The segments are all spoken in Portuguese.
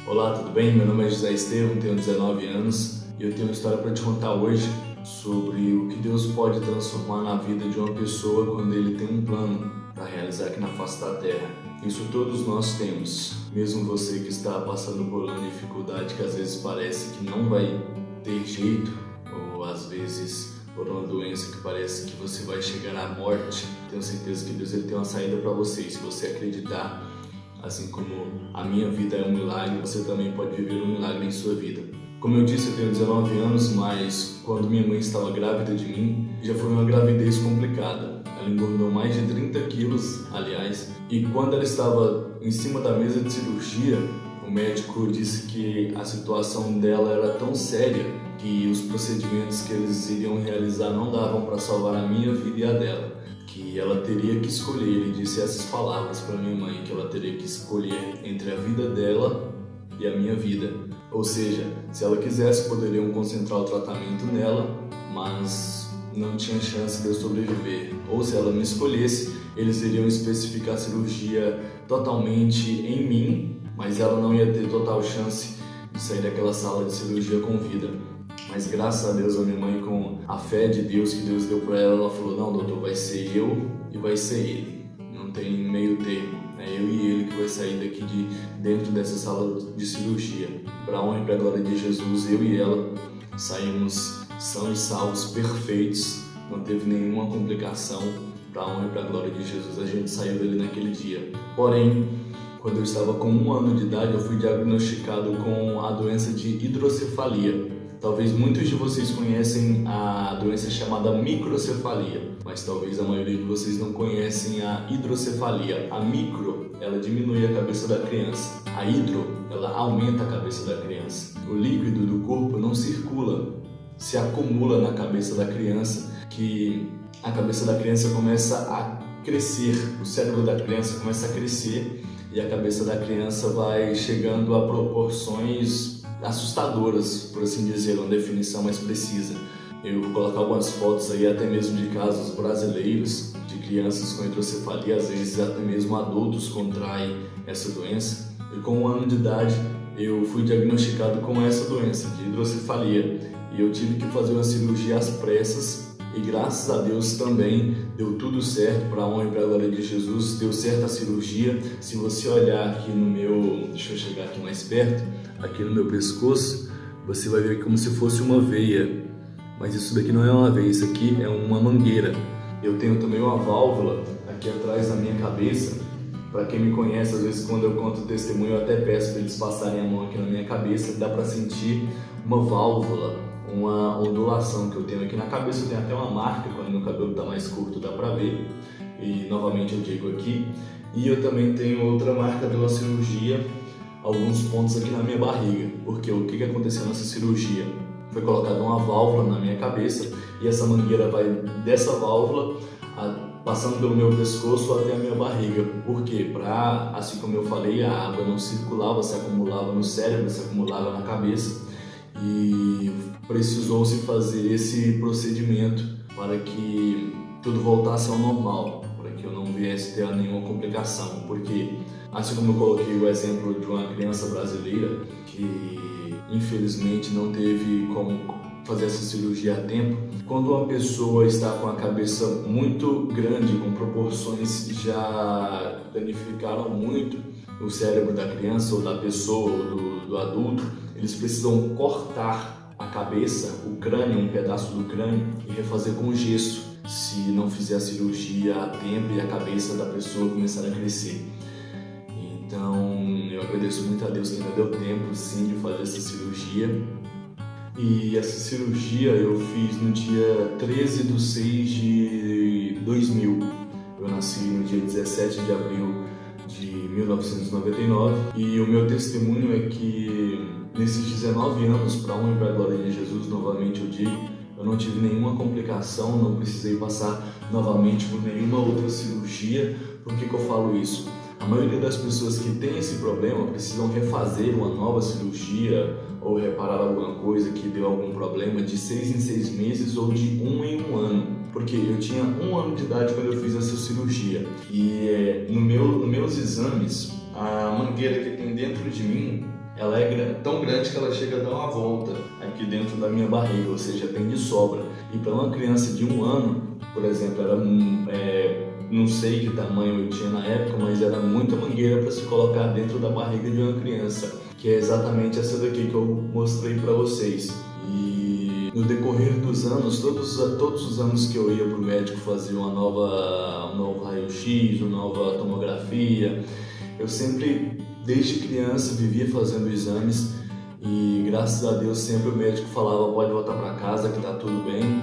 Olá, tudo bem? Meu nome é José Estevam, tenho 19 anos e eu tenho uma história para te contar hoje sobre o que Deus pode transformar na vida de uma pessoa quando Ele tem um plano para realizar aqui na face da terra. Isso todos nós temos, mesmo você que está passando por uma dificuldade que às vezes parece que não vai ter jeito, ou às vezes por uma doença que parece que você vai chegar à morte. Tenho certeza que Deus tem uma saída para você, e se você acreditar, assim como a minha vida é um milagre, você também pode viver um milagre em sua vida. Como eu disse, eu tenho 19 anos, mas quando minha mãe estava grávida de mim, já foi uma gravidez complicada. Ela engordou mais de 30 quilos, aliás, e quando ela estava em cima da mesa de cirurgia, o médico disse que a situação dela era tão séria que os procedimentos que eles iriam realizar não davam para salvar a minha vida e a dela, que ela teria que escolher. Ele disse essas palavras para minha mãe, que ela teria que escolher entre a vida dela e a minha vida. Ou seja, se ela quisesse, poderiam concentrar o tratamento nela, mas não tinha chance de eu sobreviver. Ou se ela me escolhesse, eles iriam especificar a cirurgia totalmente em mim, mas ela não ia ter total chance de sair daquela sala de cirurgia com vida. Mas graças a Deus, a minha mãe, com a fé de Deus que Deus deu para ela, ela falou: não, doutor, vai ser eu e vai ser ele. Não tem meio termo. É eu e ele que vai sair daqui de dentro dessa sala de cirurgia. Para a honra e para a glória de Jesus, eu e ela saímos são e salvos, perfeitos. Não teve nenhuma complicação. Para a honra e para a glória de Jesus, a gente saiu dele naquele dia. Porém, quando eu estava com 1 ano de idade, eu fui diagnosticado com a doença de hidrocefalia. Talvez muitos de vocês conhecem a doença chamada microcefalia, mas talvez a maioria de vocês não conhecem a hidrocefalia. A micro, ela diminui a cabeça da criança. A hidro, ela aumenta a cabeça da criança. O líquido do corpo não circula, se acumula na cabeça da criança, que a cabeça da criança começa a crescer, o cérebro da criança começa a crescer e a cabeça da criança vai chegando a proporções assustadoras, por assim dizer, uma definição mais precisa. Eu vou colocar algumas fotos aí, até mesmo de casos brasileiros, de crianças com hidrocefalia, às vezes até mesmo adultos contraem essa doença. E com 1 ano de idade, eu fui diagnosticado com essa doença de hidrocefalia e eu tive que fazer uma cirurgia às pressas. E graças a Deus também deu tudo certo, para a honra e para a glória de Jesus, deu certo a cirurgia. Se você olhar aqui no meu, deixa eu chegar aqui mais perto, aqui no meu pescoço, você vai ver como se fosse uma veia, mas isso daqui não é uma veia, isso aqui é uma mangueira. Eu tenho também uma válvula aqui atrás da minha cabeça. Para quem me conhece, às vezes quando eu conto o testemunho, eu até peço para eles passarem a mão aqui na minha cabeça, dá para sentir uma válvula, uma ondulação que eu tenho aqui na cabeça. Eu tenho até uma marca, quando meu cabelo está mais curto dá para ver, e novamente eu digo aqui. E eu também tenho outra marca de uma cirurgia, alguns pontos aqui na minha barriga, porque o que aconteceu nessa cirurgia? Foi colocada uma válvula na minha cabeça e essa mangueira vai dessa válvula passando pelo meu pescoço até a minha barriga. Por quê? Para, assim como eu falei, a água não circulava, se acumulava no cérebro, se acumulava na cabeça, e precisou-se fazer esse procedimento para que tudo voltasse ao normal, para que eu não viesse ter nenhuma complicação. Porque, assim como eu coloquei o exemplo de uma criança brasileira que infelizmente não teve como fazer essa cirurgia a tempo, quando uma pessoa está com a cabeça muito grande, com proporções que já danificaram muito o cérebro da criança ou da pessoa ou do adulto, eles precisam cortar a cabeça, o crânio, um pedaço do crânio, e refazer com gesso, se não fizer a cirurgia a tempo e a cabeça da pessoa começar a crescer. Então, eu agradeço muito a Deus que ainda deu tempo, sim, de fazer essa cirurgia. E essa cirurgia eu fiz no dia 13 de 6 de 2000. Eu nasci no dia 17 de abril de 1999. E o meu testemunho é que nesses 19 anos, para a honra e para a glória de Jesus, novamente eu digo, eu não tive nenhuma complicação, não precisei passar novamente por nenhuma outra cirurgia. Por que eu falo isso? A maioria das pessoas que tem esse problema precisam refazer uma nova cirurgia ou reparar alguma coisa que deu algum problema de 6 em 6 meses ou de 1 em 1 ano. Porque eu tinha 1 ano de idade quando eu fiz essa cirurgia. E nos meus exames, a mangueira que tem dentro de mim, ela é tão grande que ela chega a dar uma volta aqui dentro da minha barriga, ou seja, tem de sobra. E para uma criança de 1 ano, por exemplo, não sei que tamanho eu tinha na época, mas era muita mangueira para se colocar dentro da barriga de uma criança, que é exatamente essa daqui que eu mostrei para vocês. E no decorrer dos anos, todos os anos que eu ia para o médico fazer um novo raio-x, uma nova tomografia, eu sempre, desde criança, vivia fazendo exames e graças a Deus sempre o médico falava: pode voltar para casa que está tudo bem,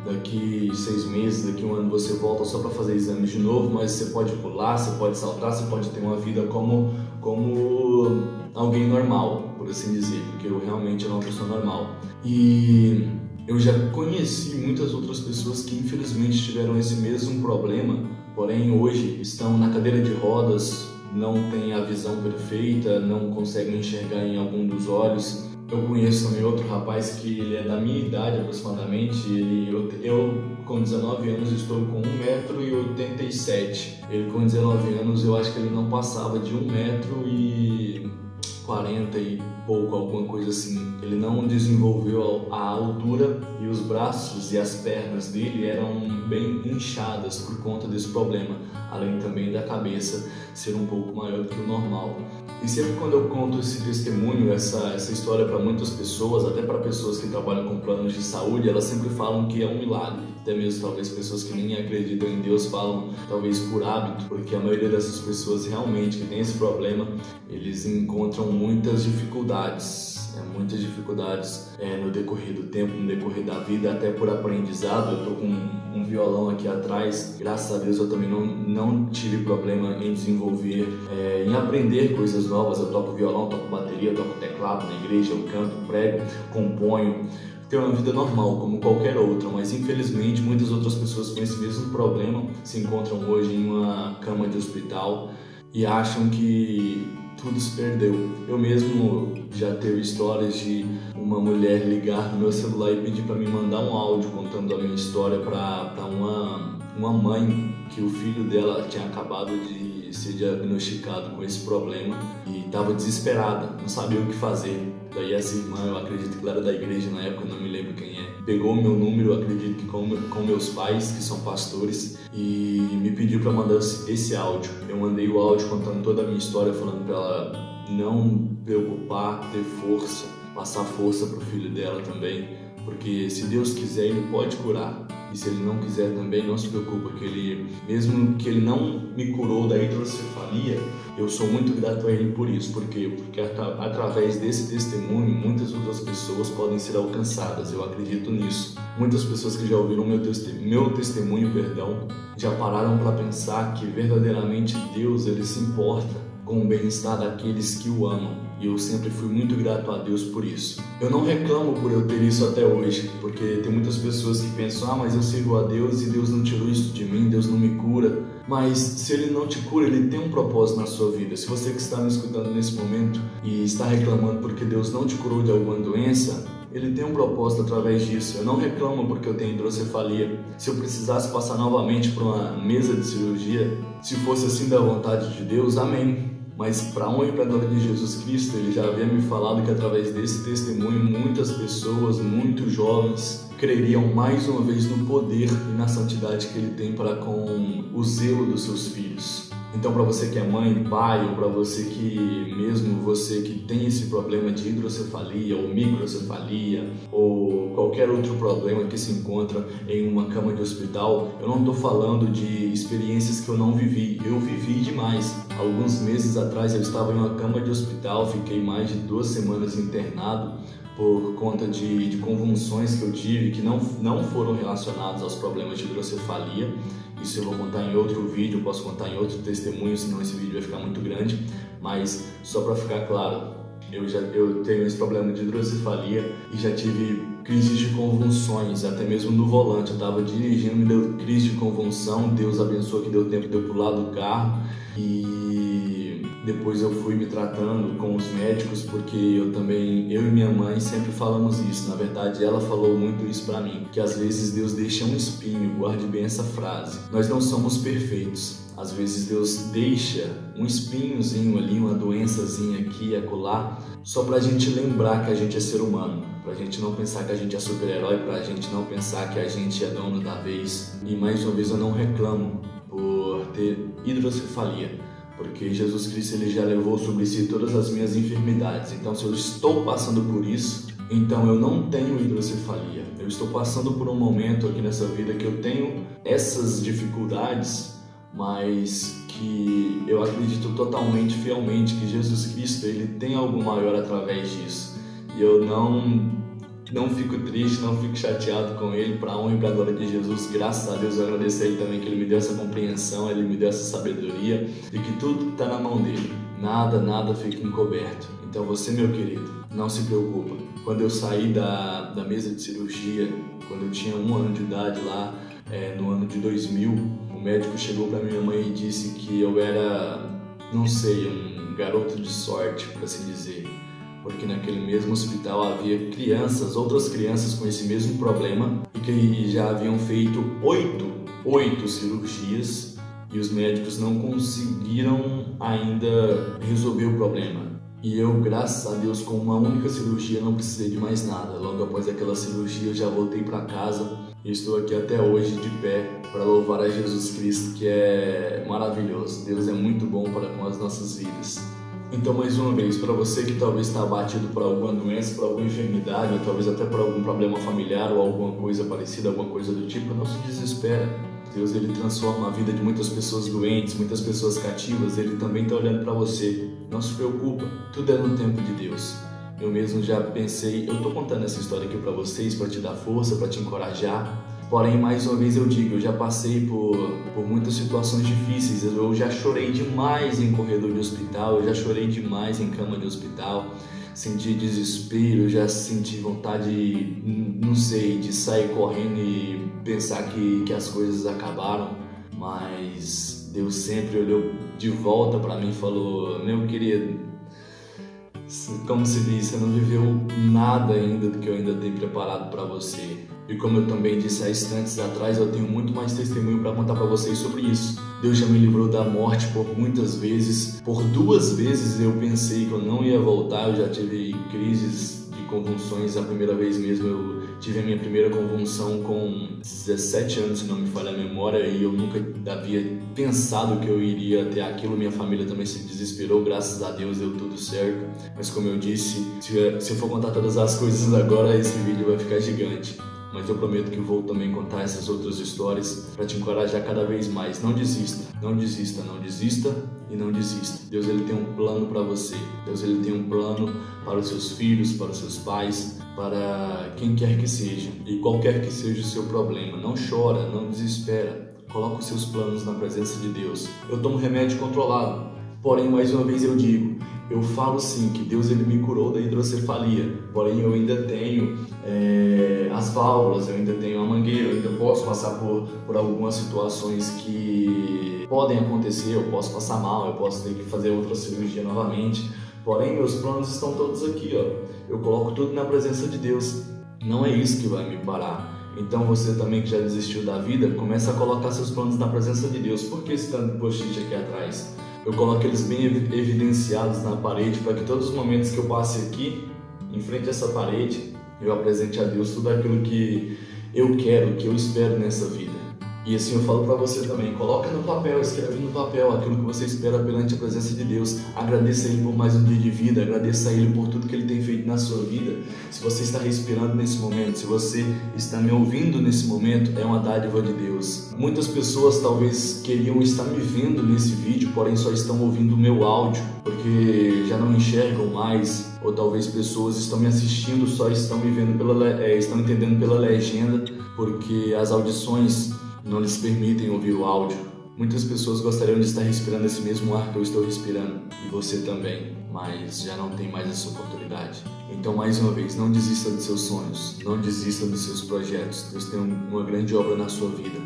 daqui 6 meses, daqui 1 ano você volta só para fazer exames de novo, mas você pode pular, você pode saltar, você pode ter uma vida como alguém normal, por assim dizer, porque eu realmente era uma pessoa normal. E eu já conheci muitas outras pessoas que infelizmente tiveram esse mesmo problema, porém hoje estão na cadeira de rodas, não têm a visão perfeita, não conseguem enxergar em algum dos olhos. Eu conheço também outro rapaz que ele é da minha idade aproximadamente, eu com 19 anos estou com 1,87 m. Ele com 19 anos eu acho que ele não passava de 1,40 m e pouco, alguma coisa assim. Ele não desenvolveu a altura e os braços e as pernas dele eram bem inchadas por conta desse problema, além também da cabeça ser um pouco maior do que o normal. E sempre quando eu conto esse testemunho, essa história para muitas pessoas, até para pessoas que trabalham com planos de saúde, elas sempre falam que é um milagre. Até mesmo talvez pessoas que nem acreditam em Deus falam talvez por hábito, porque a maioria dessas pessoas realmente que tem esse problema, eles encontram muitas dificuldades no decorrer do tempo, no decorrer da vida, até por aprendizado. Eu tô com um violão aqui atrás, graças a Deus eu também não tive problema em desenvolver, em aprender coisas novas. Eu toco violão, toco bateria, toco teclado na igreja, eu canto, prego, componho. Tenho uma vida normal, como qualquer outra, mas infelizmente muitas outras pessoas com esse mesmo problema se encontram hoje em uma cama de hospital e acham que tudo se perdeu. Eu mesmo já teve histórias de uma mulher ligar no meu celular e pedir para me mandar um áudio contando a minha história para uma mãe que o filho dela tinha acabado de ser diagnosticado com esse problema e estava desesperada, não sabia o que fazer. Daí essa irmã, eu acredito que ela era da igreja na época, não me lembro quem é, pegou o meu número, eu acredito que com meus pais, que são pastores, e me pediu para mandar esse áudio. Eu mandei o áudio contando toda a minha história, falando para ela não preocupar, ter força, passar força para o filho dela também, porque se Deus quiser, Ele pode curar. E se Ele não quiser também, não se preocupa, que mesmo que Ele não me curou da hidrocefalia, eu sou muito grato a Ele por isso. Por quê? Porque através desse testemunho, muitas outras pessoas podem ser alcançadas, eu acredito nisso. Muitas pessoas que já ouviram meu testemunho, já pararam para pensar que verdadeiramente Deus, Ele se importa com o bem-estar daqueles que o amam. E eu sempre fui muito grato a Deus por isso. Eu não reclamo por eu ter isso até hoje, porque tem muitas pessoas que pensam: mas eu sirvo a Deus e Deus não tirou isso de mim, Deus não me cura. Mas se Ele não te cura, Ele tem um propósito na sua vida. Se você que está me escutando nesse momento e está reclamando porque Deus não te curou de alguma doença, Ele tem um propósito através disso. Eu não reclamo porque eu tenho hidrocefalia. Se eu precisasse passar novamente por uma mesa de cirurgia, se fosse assim da vontade de Deus, amém. Mas para a honra e para a glória de Jesus Cristo, Ele já havia me falado que através desse testemunho, muitas pessoas, muito jovens, creriam mais uma vez no poder e na santidade que Ele tem para com o zelo dos seus filhos. Então, para você que é mãe, pai, ou para você que tem esse problema de hidrocefalia ou microcefalia ou qualquer outro problema que se encontra em uma cama de hospital, eu não estou falando de experiências que eu não vivi. Eu vivi demais. Alguns meses atrás eu estava em uma cama de hospital, fiquei mais de 2 semanas internado por conta de convulsões que eu tive, que não foram relacionadas aos problemas de hidrocefalia. Isso eu vou contar em outro vídeo, posso contar em outro testemunho, senão esse vídeo vai ficar muito grande. Mas só para ficar claro, eu tenho esse problema de hidrocefalia e já tive crises de convulsões, até mesmo no volante. Eu estava dirigindo, me deu crise de convulsão, Deus abençoou que deu tempo de eu pular do carro. E depois eu fui me tratando com os médicos, porque eu e minha mãe sempre falamos isso. Na verdade, ela falou muito isso pra mim, que às vezes Deus deixa um espinho, guarde bem essa frase. Nós não somos perfeitos, Às vezes Deus deixa um espinhozinho ali, uma doençazinha aqui e acolá, só pra gente lembrar que a gente é ser humano, pra gente não pensar que a gente é super-herói, pra gente não pensar que a gente é dono da vez. E mais uma vez eu não reclamo por ter hidrocefalia, porque Jesus Cristo ele já levou sobre si todas as minhas enfermidades. Então, se eu estou passando por isso, então eu não tenho hidrocefalia. Eu estou passando por um momento aqui nessa vida que eu tenho essas dificuldades, mas que eu acredito totalmente, fielmente, que Jesus Cristo ele tem algo maior através disso. E eu não fico triste, não fico chateado com ele, para a honra e para a glória de Jesus. Graças a Deus eu agradeço a ele também que ele me deu essa compreensão, ele me deu essa sabedoria, de que tudo está na mão dele, nada fica encoberto. Então você, meu querido, não se preocupa. Quando eu saí da mesa de cirurgia, quando eu tinha 1 ano de idade lá, no ano de 2000, o médico chegou para minha mãe e disse que eu era, não sei, um garoto de sorte, para assim dizer, porque naquele mesmo hospital havia outras crianças com esse mesmo problema e que já haviam feito 8 cirurgias e os médicos não conseguiram ainda resolver o problema. E eu, graças a Deus, com uma única cirurgia não precisei de mais nada. Logo após aquela cirurgia eu já voltei para casa e estou aqui até hoje de pé para louvar a Jesus Cristo, que é maravilhoso. Deus é muito bom para com as nossas vidas. Então, mais uma vez, para você que talvez está abatido por alguma doença, por alguma enfermidade, ou talvez até por algum problema familiar ou alguma coisa parecida, alguma coisa do tipo, não se desespera. Deus ele transforma a vida de muitas pessoas doentes, muitas pessoas cativas, ele também está olhando para você. Não se preocupa, tudo é no tempo de Deus. Eu mesmo já pensei, eu estou contando essa história aqui para vocês, para te dar força, para te encorajar. Porém, mais uma vez eu digo, eu já passei por muitas situações difíceis, eu já chorei demais em corredor de hospital, eu já chorei demais em cama de hospital, senti desespero, já senti vontade, não sei, de sair correndo e pensar que as coisas acabaram, mas Deus sempre olhou de volta para mim e falou, meu querido, como se diz, você não viveu nada ainda do que eu ainda tenho preparado para você. E como eu também disse há instantes atrás, eu tenho muito mais testemunho para contar para vocês sobre isso. Deus já me livrou da morte por muitas vezes. Por 2 vezes eu pensei que eu não ia voltar, eu já tive crises de convulsões. A primeira vez mesmo eu tive a minha primeira convulsão com 17 anos, se não me falha a memória, e eu nunca havia pensado que eu iria ter aquilo. Minha família também se desesperou, graças a Deus deu tudo certo. Mas como eu disse, se eu for contar todas as coisas agora, esse vídeo vai ficar gigante. Mas eu prometo que vou também contar essas outras histórias para te encorajar cada vez mais. Não desista, não desista, não desista e não desista. Deus ele tem um plano para você. Deus ele tem um plano para os seus filhos, para os seus pais, para quem quer que seja. E qualquer que seja o seu problema, não chora, não desespera. Coloca os seus planos na presença de Deus. Eu tomo remédio controlado. Porém, mais uma vez eu digo, eu falo sim que Deus ele me curou da hidrocefalia, porém eu ainda tenho as válvulas, eu ainda tenho a mangueira, eu ainda posso passar por algumas situações que podem acontecer, eu posso passar mal, eu posso ter que fazer outra cirurgia novamente, porém meus planos estão todos aqui, ó. Eu coloco tudo na presença de Deus, não é isso que vai me parar. Então você também que já desistiu da vida, começa a colocar seus planos na presença de Deus. Por que esse tanto post-it aqui atrás? Eu coloco eles bem evidenciados na parede para que todos os momentos que eu passe aqui, em frente a essa parede, eu apresente a Deus tudo aquilo que eu quero, que eu espero nessa vida. E assim eu falo para você também, coloca no papel, escreve no papel aquilo que você espera perante a presença de Deus. Agradeça a Ele por mais um dia de vida, agradeça a Ele por tudo que Ele tem feito na sua vida. Se você está respirando nesse momento, se você está me ouvindo nesse momento, é uma dádiva de Deus. Muitas pessoas talvez queriam estar me vendo nesse vídeo, porém só estão ouvindo o meu áudio, porque já não enxergam mais, ou talvez pessoas estão me assistindo, só estão me vendo estão entendendo pela legenda, porque as audições não lhes permitem ouvir o áudio. Muitas pessoas gostariam de estar respirando esse mesmo ar que eu estou respirando, e você também, mas já não tem mais essa oportunidade. Então, mais uma vez, não desista dos seus sonhos, não desista dos seus projetos. Deus tem uma grande obra na sua vida.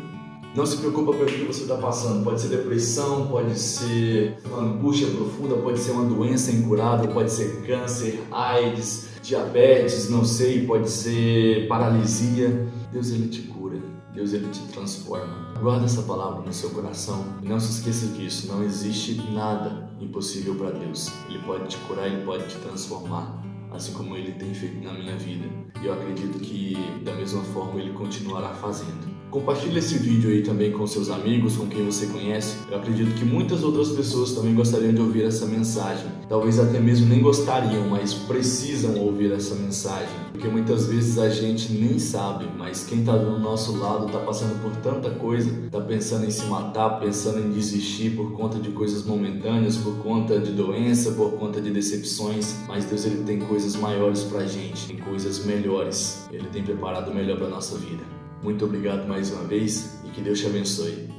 Não se preocupa pelo que você está passando. Pode ser depressão, pode ser uma angústia profunda, pode ser uma doença incurável, pode ser câncer, AIDS, diabetes, não sei, pode ser paralisia. Deus ele te cura. Deus ele te transforma. Guarda essa palavra no seu coração e não se esqueça disso, não existe nada impossível para Deus. Ele pode te curar, Ele pode te transformar, assim como Ele tem feito na minha vida. E eu acredito que da mesma forma Ele continuará fazendo. Compartilhe esse vídeo aí também com seus amigos, com quem você conhece. Eu acredito que muitas outras pessoas também gostariam de ouvir essa mensagem. Talvez até mesmo nem gostariam, mas precisam ouvir essa mensagem. Porque muitas vezes a gente nem sabe, mas quem está do nosso lado está passando por tanta coisa, está pensando em se matar, pensando em desistir por conta de coisas momentâneas, por conta de doença, por conta de decepções. Mas Deus, Ele tem coisas maiores pra gente, tem coisas melhores. Ele tem preparado o melhor para nossa vida. Muito obrigado mais uma vez e que Deus te abençoe.